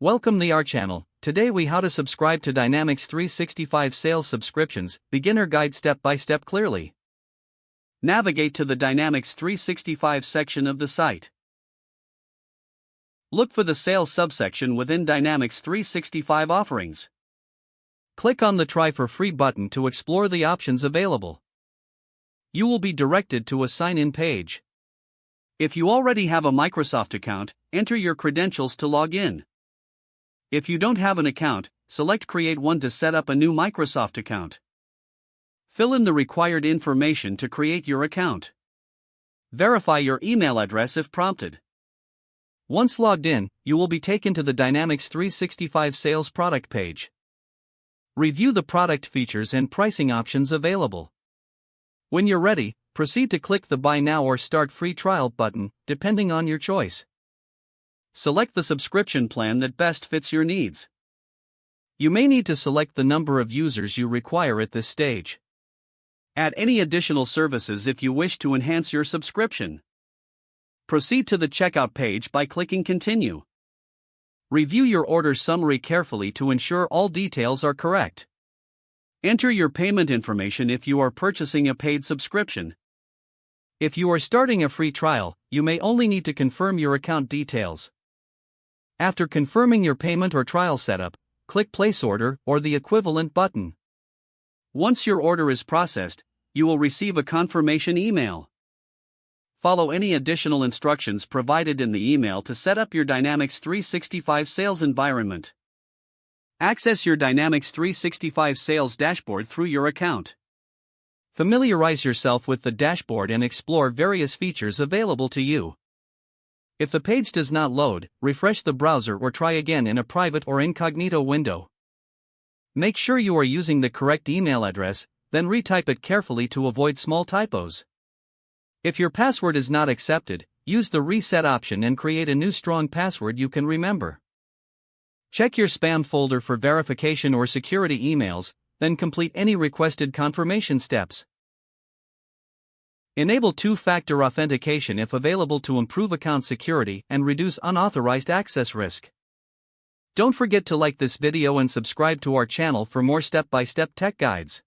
Welcome to our channel. Today we how to subscribe to Dynamics 365 Sales Subscriptions, beginner guide step by step clearly. Navigate to the Dynamics 365 section of the site. Look for the Sales subsection within Dynamics 365 offerings. Click on the Try for Free button to explore the options available. You will be directed to a sign-in page. If you already have a Microsoft account, enter your credentials to log in. If you don't have an account, select Create One to set up a new Microsoft account. Fill in the required information to create your account. Verify your email address if prompted. Once logged in, you will be taken to the Dynamics 365 Sales product page. Review the product features and pricing options available. When you're ready, proceed to click the Buy Now or Start Free Trial button, depending on your choice. Select the subscription plan that best fits your needs. You may need to select the number of users you require at this stage. Add any additional services if you wish to enhance your subscription. Proceed to the checkout page by clicking Continue. Review your order summary carefully to ensure all details are correct. Enter your payment information if you are purchasing a paid subscription. If you are starting a free trial, you may only need to confirm your account details. After confirming your payment or trial setup, click Place Order or the equivalent button. Once your order is processed, you will receive a confirmation email. Follow any additional instructions provided in the email to set up your Dynamics 365 sales environment. Access your Dynamics 365 sales dashboard through your account. Familiarize yourself with the dashboard and explore various features available to you. If the page does not load, refresh the browser or try again in a private or incognito window. Make sure you are using the correct email address, then retype it carefully to avoid small typos. If your password is not accepted, use the reset option and create a new strong password you can remember. Check your spam folder for verification or security emails, then complete any requested confirmation steps. Enable two-factor authentication if available to improve account security and reduce unauthorized access risk. Don't forget to like this video and subscribe to our channel for more step-by-step tech guides.